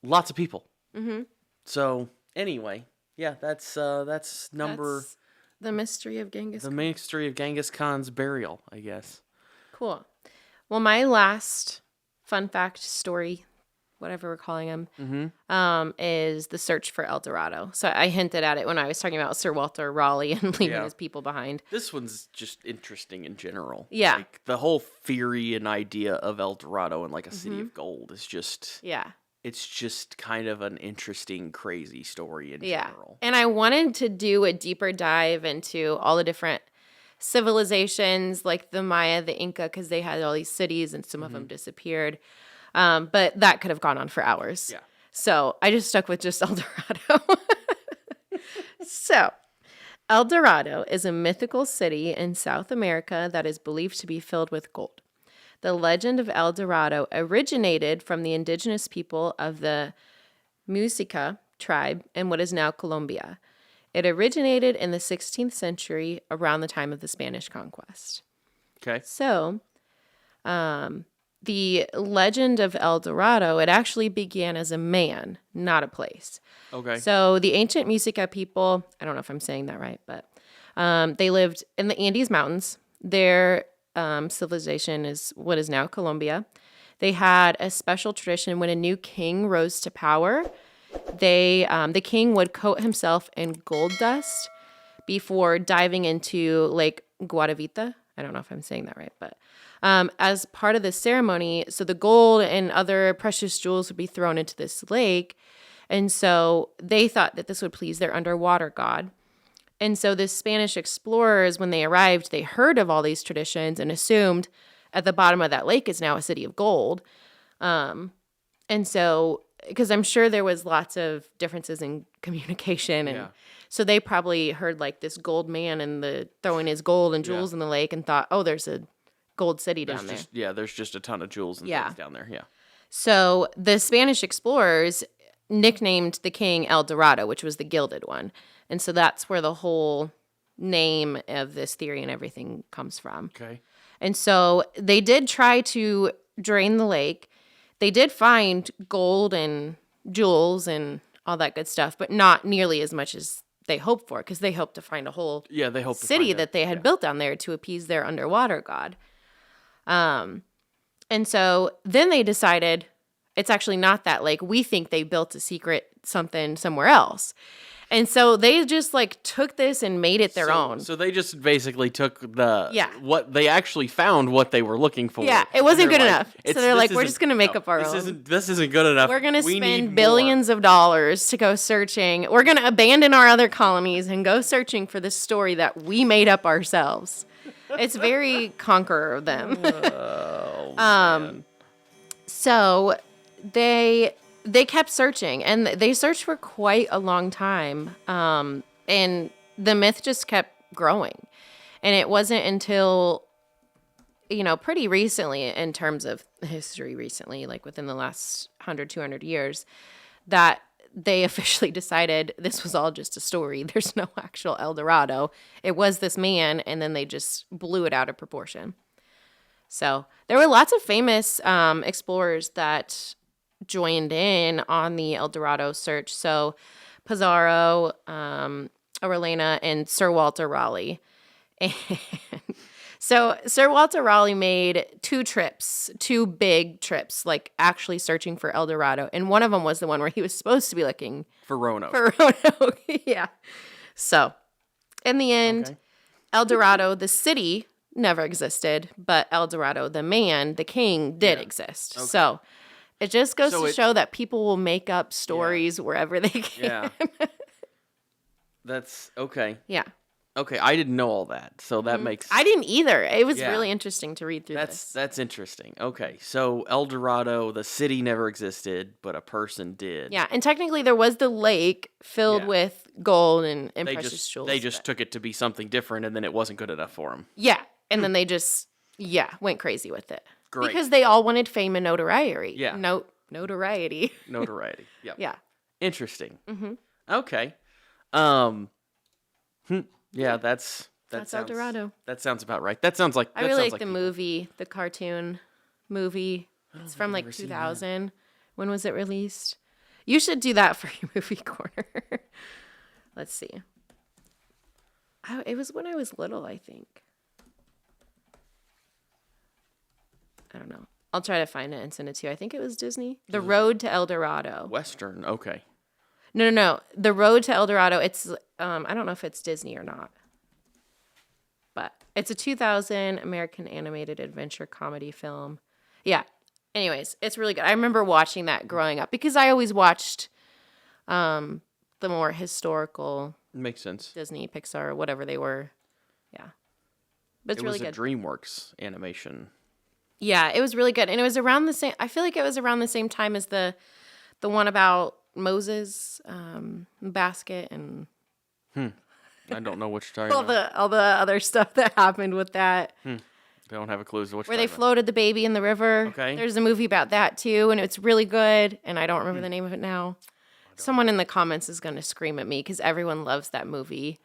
lots of people. So anyway, yeah, that's number
That's the mystery of Genghis
the
Khan.
mystery of Genghis Khan's burial, I guess.
Cool. Well, my last fun fact story, whatever we're calling them, is the search for El Dorado. So I hinted at it when I was talking about Sir Walter Raleigh and leaving
Yeah.
his people behind.
This one's just interesting in general.
Yeah.
Like the whole theory and idea of El Dorado and like a city of gold is just
Yeah.
it's just kind of an interesting, crazy story in
Yeah.
general.
And I wanted to do a deeper dive into all the different civilizations, like the Maya, the Inca, because they had all these cities and some of them disappeared. But that could have gone on for hours.
Yeah.
So I just stuck with just El Dorado. So, El Dorado is a mythical city in South America that is believed to be filled with gold. The legend of El Dorado originated from the indigenous people of the Muisca tribe in what is now Colombia. It originated in the 16th century around the time of the Spanish conquest.
Okay.
So, the legend of El Dorado, it actually began as a man, not a place.
Okay.
So the ancient Muisca people, I don't know if I'm saying that right, but they lived in the Andes Mountains. Their civilization is what is now Colombia. They had a special tradition when a new king rose to power. The king would coat himself in gold dust before diving into Lake Guadavita. I don't know if I'm saying that right, but as part of the ceremony, so the gold and other precious jewels would be thrown into this lake. And so they thought that this would please their underwater god. And so the Spanish explorers, when they arrived, they heard of all these traditions and assumed at the bottom of that lake is now a city of gold. And so, because I'm sure there was lots of differences in communication. And so they probably heard like this gold man and throwing his gold and jewels in the lake and thought, oh, there's a gold city down there.
There's just a ton of jewels and things down there. Yeah.
So the Spanish explorers nicknamed the king El Dorado, which was the gilded one. And so that's where the whole name of this theory and everything comes from.
Okay.
And so they did try to drain the lake. They did find gold and jewels and all that good stuff, but not nearly as much as they hoped for, because they hoped to find a whole city that they had built down there to appease their underwater god. And so then they decided it's actually not that lake. We think they built a secret something somewhere else. And so they just like took this and made it their own.
So they just basically took what they actually found what they were looking for.
Yeah, it wasn't good enough. So they're like, we're just going to make up our own.
This isn't good enough.
We're going to spend billions of dollars to go searching. We're going to abandon our other colonies and go searching for this story that we made up ourselves. It's very conqueror of them.
Man.
So they kept searching, and they searched for quite a long time. And the myth just kept growing. And it wasn't until, pretty recently, in terms of history recently, like within the last 100, 200 years, that they officially decided this was all just a story. There's no actual El Dorado. It was this man, and then they just blew it out of proportion. So there were lots of famous explorers that joined in on the El Dorado search. So Pizarro, Orellana, and Sir Walter Raleigh. And so Sir Walter Raleigh made two big trips, like actually searching for El Dorado. And one of them was the one where he was supposed to be looking
for Roanoke.
Yeah. So in the end, El Dorado, the city, never existed, but El Dorado, the man, the king, did exist. Okay. So it just goes to show that people will make up stories wherever they can.
Yeah. That's okay.
Yeah.
Okay, I didn't know all that, so that makes...
I didn't either. It was really interesting to read through this.
That's interesting. Okay, so El Dorado, the city never existed, but a person did.
Yeah, and technically there was the lake filled with gold and precious jewels.
They just took it to be something different, and then it wasn't good enough for them.
Yeah, and then they just, went crazy with it.
Great.
Because they all wanted fame and notoriety.
Yeah.
Notoriety.
Notoriety, yep.
Yeah.
Interesting.
Mm-hmm.
Okay. Yeah, that's
El Dorado.
That sounds about right. That sounds like
I really like the movie, the cartoon movie. It's from like 2000. When was it released? You should do that for your movie corner. Let's see. It was when I was little, I think. I don't know. I'll try to find it and send it to you. I think it was Disney. The Road to El Dorado.
Western, okay.
No. The Road to El Dorado, it's, I don't know if it's Disney or not. But it's a 2000 American animated adventure comedy film. Yeah. Anyways, it's really good. I remember watching that growing up because I always watched the more historical.
Makes sense.
Disney, Pixar, whatever they were. Yeah. But it's really good.
It was a DreamWorks animation.
Yeah, it was really good. And it was around the same, I feel like it was around the same time as the one about Moses, basket, and
I don't know what you're talking about.
All the other stuff that happened with that.
I don't have a clue as to what
where they floated the baby in the river.
Okay.
There's a movie about that too, and it's really good, and I don't remember the name of it now. Someone in the comments is going to scream at me because everyone loves that movie.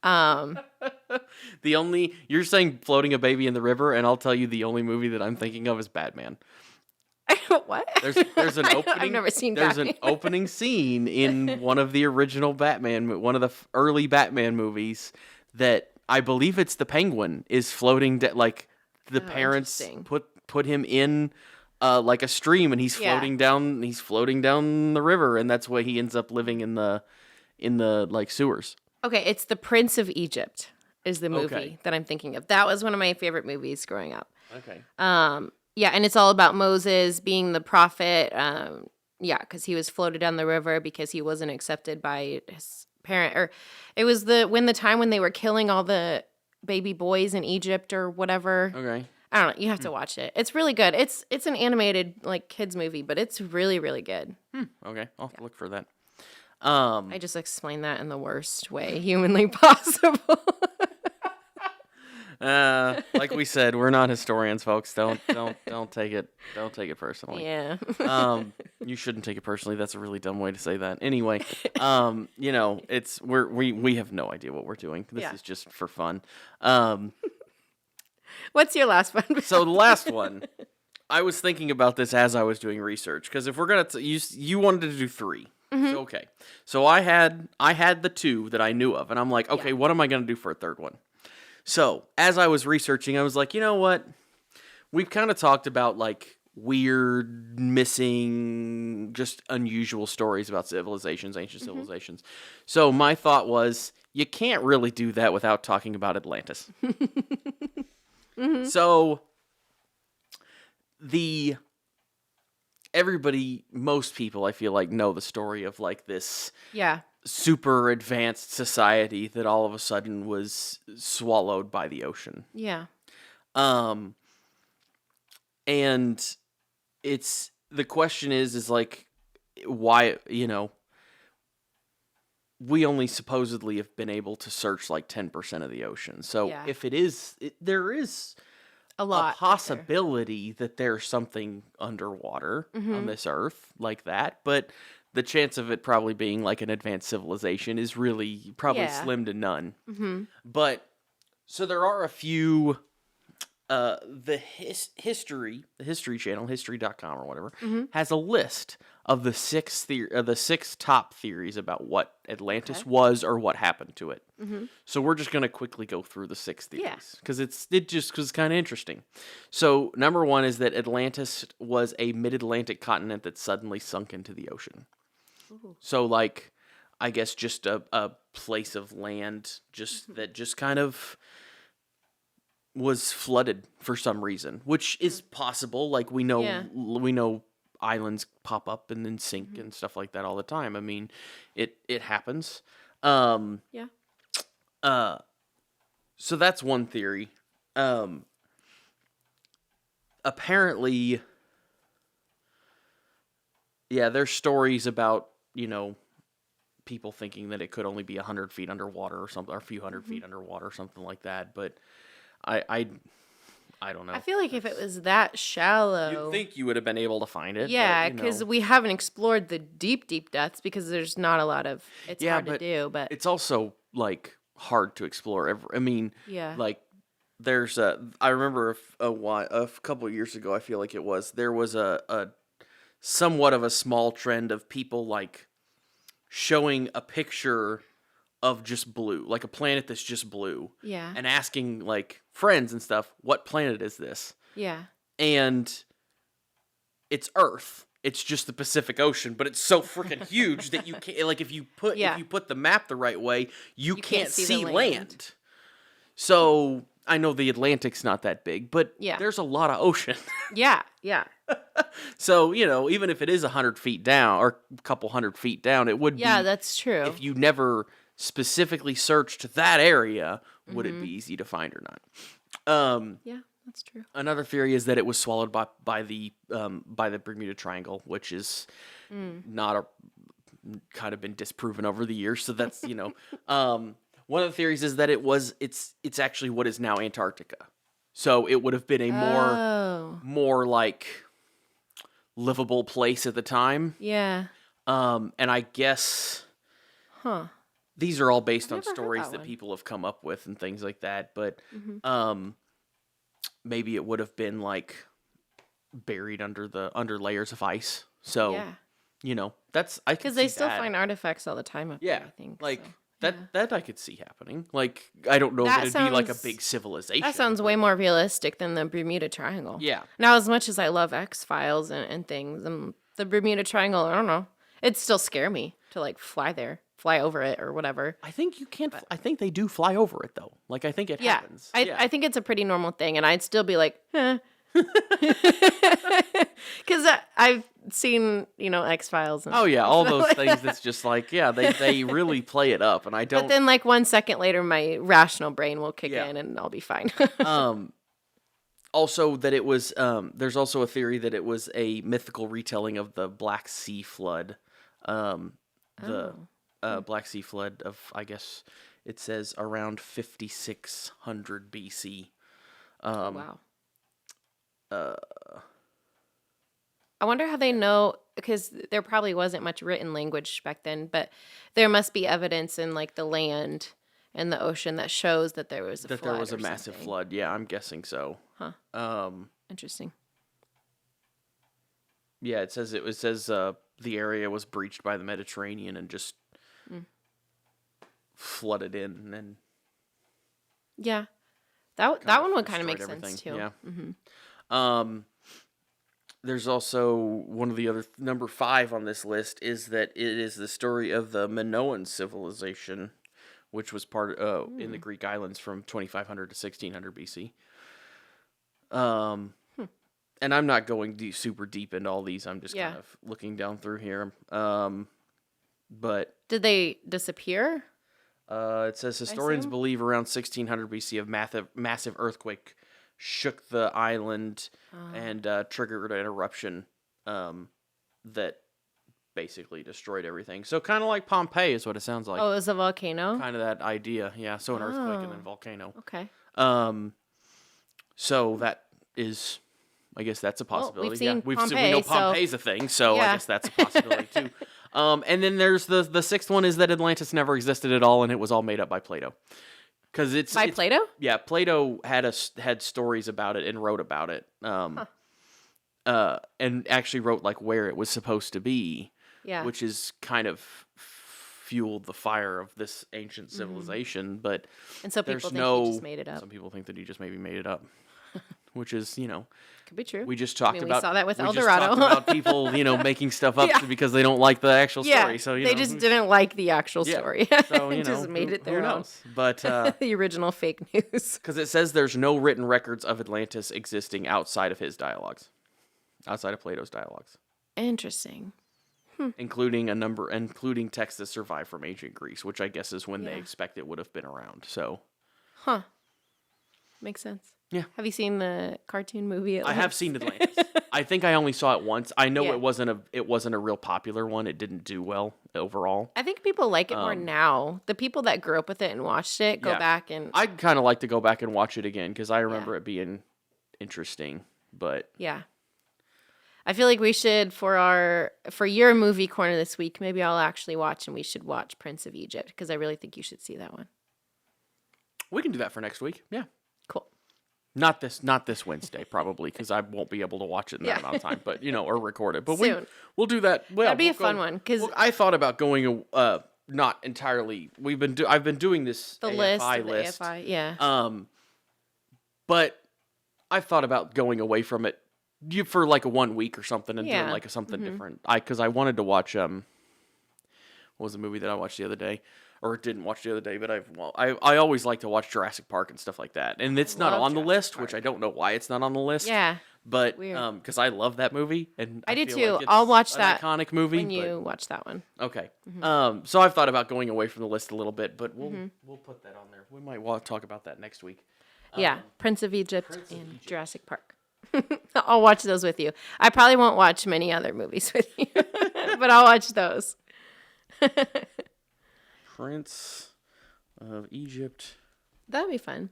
You're saying floating a baby in the river, and I'll tell you the only movie that I'm thinking of is Batman.
What?
There's an opening.
I've never seen
There's
Batman.
an opening scene in one of the original Batman, one of the early Batman movies that I believe it's the penguin is floating like the parents
interesting.
put him in like a stream, and he's floating down the river, and that's why he ends up living in the like sewers.
Okay, it's The Prince of Egypt is the movie that I'm thinking of. That was one of my favorite movies growing up.
Okay.
Yeah, and it's all about Moses being the prophet. Yeah, because he was floated down the river because he wasn't accepted by his parent, or it was the time when they were killing all the baby boys in Egypt or whatever.
Okay.
I don't know. You have to watch it. It's really good. It's an animated like kids movie, but it's really really good.
Okay, I'll have to look for that.
I just explained that in the worst way humanly possible.
Like we said, we're not historians, folks. Don't take it personally.
Yeah.
You shouldn't take it personally. That's a really dumb way to say that. Anyway, you know, we have no idea what we're doing. This is just for fun.
What's your last one?
So the last one, I was thinking about this as I was doing research, because if we're gonna you wanted to do 3. So, okay. So I had the 2 that I knew of, and I'm like, okay, what am I gonna do for a third one? So as I was researching, I was like, you know what? We've kind of talked about like weird, missing, just unusual stories about civilizations, ancient civilizations. So my thought was, you can't really do that without talking about Atlantis. So most people, I feel like, know the story of like this super advanced society that all of a sudden was swallowed by the ocean.
Yeah.
And the question is like, why, you know, we only supposedly have been able to search like 10% of the ocean. So if there is a possibility that there's something underwater on this earth like that, but the chance of it probably being like an advanced civilization is really probably slim to none. But so there are a few. The History Channel, history.com or whatever, has a list of the 6 top theories about what Atlantis was or what happened to it. So we're just gonna quickly go through the 6 theories because it's kind of interesting. So number 1 is that Atlantis was a mid-Atlantic continent that suddenly sunk into the ocean. Ooh. So like, I guess just a place of land that just kind of was flooded for some reason, which is possible. Like we know islands pop up and then sink and stuff like that all the time. I mean, it happens. So that's one theory. Apparently, there's stories about, you know, people thinking that it could only be 100 feet underwater or something, or a few hundred feet underwater or something like that. But I don't know.
I feel like if it was that shallow,
you'd think you would have been able to find it.
Yeah, because we haven't explored the deep, deep depths because there's not a lot of. It's hard to do, but
it's also like hard to explore. I mean, like there's I remember a couple of years ago, I feel like there was a somewhat of a small trend of people like showing a picture of just blue, like a planet that's just blue.
Yeah.
And asking like friends and stuff, what planet is this?
Yeah.
And it's Earth. It's just the Pacific Ocean, but it's so freaking huge that you can't, like, if you put the map the right way, you can't see land. So I know the Atlantic's not that big, but there's a lot of ocean.
Yeah.
So, you know, even if it is 100 feet down or a couple 100 feet down, it would be.
Yeah, that's true.
If you never specifically searched that area, would it be easy to find or not?
Yeah, that's true.
Another theory is that it was swallowed by the Bermuda Triangle, which is not kind of been disproven over the years. So that's, you know, one of the theories is that it's actually what is now Antarctica. So it would have been a more like livable place at the time.
Yeah.
And I guess these are all based on stories that people have come up with and things like that. But maybe it would have been like buried under layers of ice. So you know, that's because
they still find artifacts all the time up there, I think.
Like That I could see happening. Like, I don't know
That
if it'd be like a
sounds-
big civilization.
That sounds way more realistic than the Bermuda Triangle.
Yeah.
Now, as much as I love X-Files and things, the Bermuda Triangle, I don't know. It'd still scare me to like fly over it or whatever.
I think you can't. I think they do fly over it though. Like, I think it happens.
I think it's a pretty normal thing, and I'd still be like, eh. Because I've seen, X-Files.
Oh yeah, all those things. That's just like, they really play it up, and I don't.
But then, like 1 second later, my rational brain will kick in, and I'll be fine.
Also, that it was. There's also a theory that it was a mythical retelling of the Black Sea flood. Black Sea flood of, I guess it says around 5600 BC.
Wow. I wonder how they know, because there probably wasn't much written language back then, but there must be evidence in like the land and the ocean that shows that there was a flood.
That there was a massive flood. Yeah, I'm guessing so.
Huh. Interesting.
Yeah, it says the area was breached by the Mediterranean and just flooded in, and
yeah, that one would kind of make sense too.
Yeah. Mm-hmm. There's also one of the other number 5 on this list is that it is the story of the Minoan civilization, which was part in the Greek islands from 2500 to 1600 BC. And I'm not going super deep into all these. I'm just kind of looking down through here. But
did they disappear?
It says historians believe around 1600 BC a massive earthquake shook the island and triggered an eruption that basically destroyed everything. So kind of like Pompeii is what it sounds like.
Oh, it was a volcano?
Kind of that idea, yeah. So an earthquake and then volcano.
Okay.
So that is, I guess that's a possibility.
Well, we know
Pompeii's a thing, so I guess that's a possibility too. And then there's the 6th one is that Atlantis never existed at all, and it was all made up by Plato. Because it's
Plato?
Yeah, Plato had stories about it and wrote about it. And actually wrote like where it was supposed to be. Yeah. Which is kind of fueled the fire of this ancient civilization. But
and so people think he just made it up.
Some people think that he just maybe made it up. Which is,
could be true.
We just talked about.
We saw that with El Dorado.
We just talked about people, making stuff up because they don't like the actual story. So
they just didn't like the actual story.
So
just made it their own.
But
the original fake news.
Because it says there's no written records of Atlantis existing outside of his dialogues, outside of Plato's dialogues.
Interesting.
Including texts that survive from ancient Greece, which I guess is when they expect it would have been around. So.
Huh. Makes sense.
Yeah.
Have you seen the cartoon movie Atlantis?
I have seen Atlantis. I think I only saw it once. I know it wasn't a real popular one. It didn't do well overall.
I think people like it more now. The people that grew up with it and watched it go back and
I'd kind of like to go back and watch it again because I remember it being interesting, but
yeah. I feel like we should for your movie corner this week, maybe I'll actually watch and we should watch Prince of Egypt because I really think you should see that one.
We can do that for next week. Yeah.
Cool.
Not this Wednesday, probably, because I won't be able to watch it in that amount of time. But or record it. But
soon.
We'll do that. Well,
that'd be a fun one. Because
I thought about going. Not entirely. I've been doing this AFI list.
AFI, yeah.
But I thought about going away from it for like a 1 week or something and doing like something different. Because I wanted to watch what was the movie that I watched the other day? Or didn't watch the other day, but I always like to watch Jurassic Park and stuff like that. And it's not on the list, which I don't know why it's not on the list.
Yeah.
But because I love that movie and
I do
feel
too.
Like it's
I'll watch
an
that
iconic movie
when you watch that one.
Okay. So I've thought about going away from the list a little bit, but we'll put that on there. We might talk about that next week.
Yeah, Prince of Egypt and Jurassic Park. I'll watch those with you. I probably won't watch many other movies with you, but I'll watch those.
Prince of Egypt.
That'd be fun.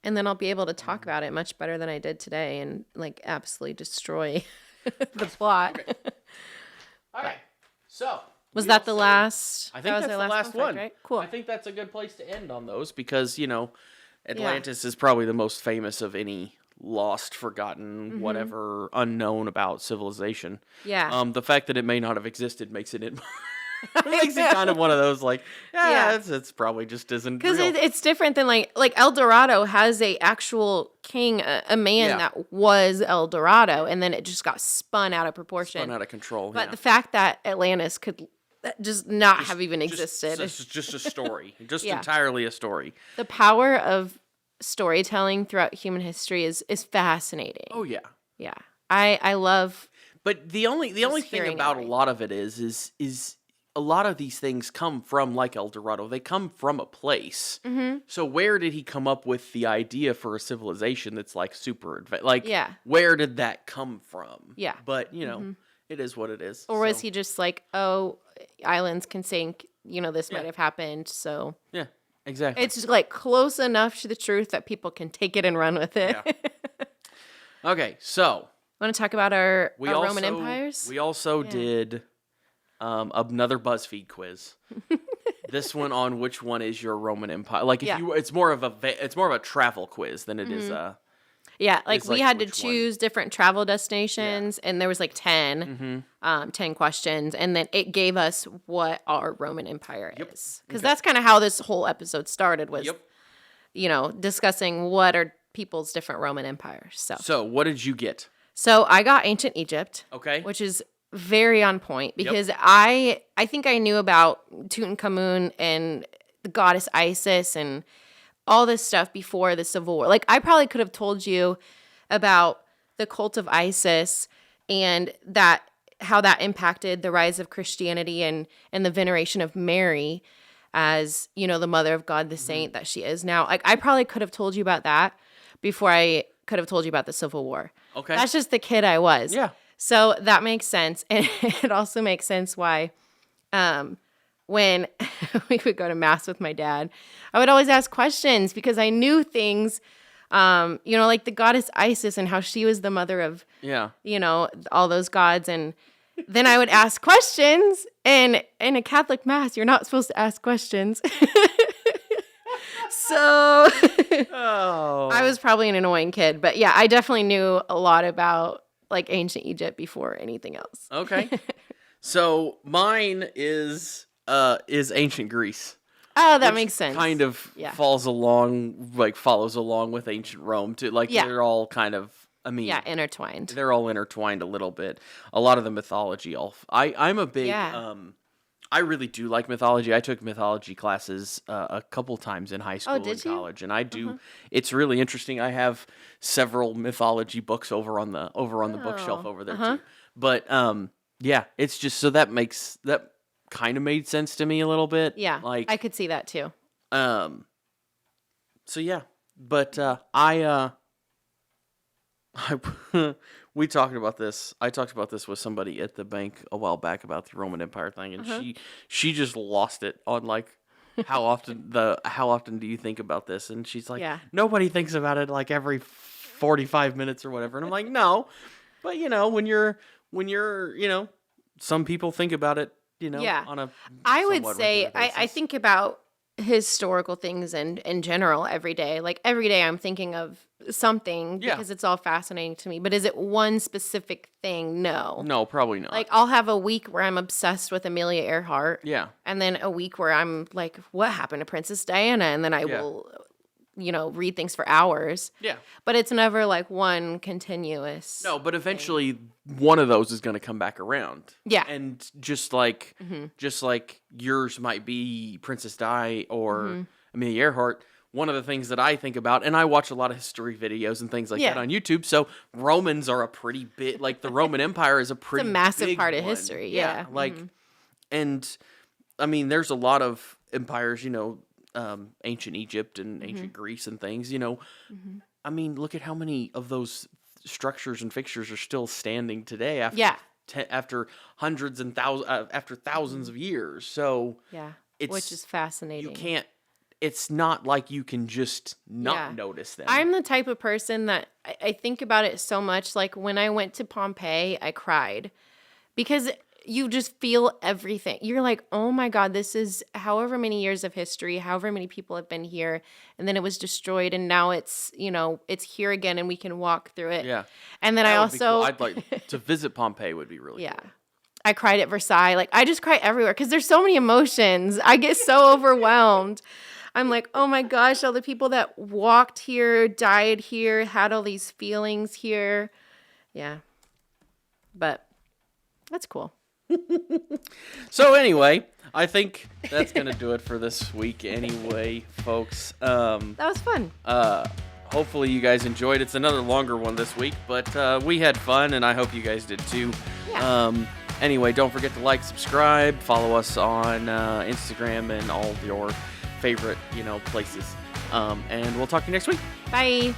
And then I'll be able to talk about it much better than I did today and like absolutely destroy the plot.
Okay. All right. So
was that the last?
I think that's the last one.
Right? Cool.
I think that's a good place to end on those because, Atlantis is probably the most famous of any lost, forgotten, whatever, unknown about civilization.
Yeah.
The fact that it may not have existed makes it It makes it kind of one of those like, it's probably just isn't
because
real.
it's different than like El Dorado has a actual king, a man that was El Dorado, and then it just got spun out of proportion,
Spun out of control.
But the fact that Atlantis could just not have even existed,
it's just a story, just entirely a story.
The power of storytelling throughout human history is fascinating.
Oh yeah,
yeah. I love.
But the only thing about a lot of it is a lot of these things come from like El Dorado. They come from a place. Mm-hmm. So where did he come up with the idea for a civilization that's like super advanced? Like, where did that come from?
Yeah.
But it is what it is.
Or was he just like, oh, islands can sink? This might have happened. So
yeah, exactly.
It's just like close enough to the truth that people can take it and run with it.
Yeah. Okay, so.
Want to talk about our Roman empires?
We also did another BuzzFeed quiz. This one on which one is your Roman Empire? Like, it's more of a travel quiz than it is a.
Yeah, like we had to choose different travel destinations, and there was like 10 questions, and then it gave us what our Roman Empire is, because that's kind of how this whole episode started. Was discussing what are people's different Roman empires. So
what did you get?
So I got ancient Egypt, which is very on point because I think I knew about Tutankhamun and the goddess Isis and all this stuff before the Civil War. Like I probably could have told you about the cult of Isis and how that impacted the rise of Christianity and the veneration of Mary as, the mother of God, the saint that she is now. Like I probably could have told you about that before I could have told you about the Civil War.
Okay.
That's just the kid I was.
Yeah.
So that makes sense. And it also makes sense why when we would go to mass with my dad, I would always ask questions because I knew things, like the goddess Isis and how she was the mother of, all those gods. And then I would ask questions. And in a Catholic mass, you're not supposed to ask questions. So I was probably an annoying kid, but yeah, I definitely knew a lot about like ancient Egypt before anything else.
Okay. So mine is ancient Greece.
Oh, that makes sense.
Kind of follows along with ancient Rome too. Like they're all kind of,
intertwined.
They're all intertwined a little bit. A lot of the mythology. I'm a big I really do like mythology. I took mythology classes a couple times in high school and college, and I do. It's really interesting. I have several mythology books over on the bookshelf over there too. But it's just so that kind of made sense to me a little bit.
Yeah,
like
I could see that too.
So yeah, but we talked about this. I talked about this with somebody at the bank a while back about the Roman Empire thing, and she just lost it on like how often do you think about this? And she's like, nobody thinks about it like every 45 minutes or whatever. And I'm like, no, but when you're some people think about it, on a.
I would say I think about historical things in general every day. Like every day I'm thinking of something because it's all fascinating to me. But is it one specific thing? No,
probably not.
Like I'll have a week where I'm obsessed with Amelia Earhart, and then a week where I'm like, what happened to Princess Diana? And then I will read things for hours. But it's never like one continuous
but eventually one of those is going to come back around. And just like yours might be Princess Di or Amelia Earhart, one of the things that I think about, and I watch a lot of history videos and things like that on YouTube, so Romans are a pretty big, like the Roman Empire is it's a massive part of history. And I mean, there's a lot of empires, ancient Egypt and ancient Greece and things, I mean, look at how many of those structures and fixtures are still standing today after hundreds and thousands of years. So
which is fascinating.
It's not like you can just not notice them.
I'm the type of person that I think about it so much. Like when I went to Pompeii, I cried because you just feel everything. You're like, oh my God, this is however many years of history, however many people have been here, and then it was destroyed, and now it's it's here again, and we can walk through it.
Yeah.
And then I also
cool. I'd like to visit Pompeii. Would be really cool.
I cried at Versailles. Like, I just cry everywhere because there's so many emotions. I get so overwhelmed. I'm like, oh my gosh, all the people that walked here, died here, had all these feelings here. Yeah. But that's cool.
So anyway, I think that's going to do it for this week anyway, folks.
That was fun.
Hopefully you guys enjoyed. It's another longer one this week, but we had fun, and I hope you guys did too.
Yeah.
Anyway, don't forget to like, subscribe, follow us on Instagram and all your favorite, places. And we'll talk to you next week.
Bye.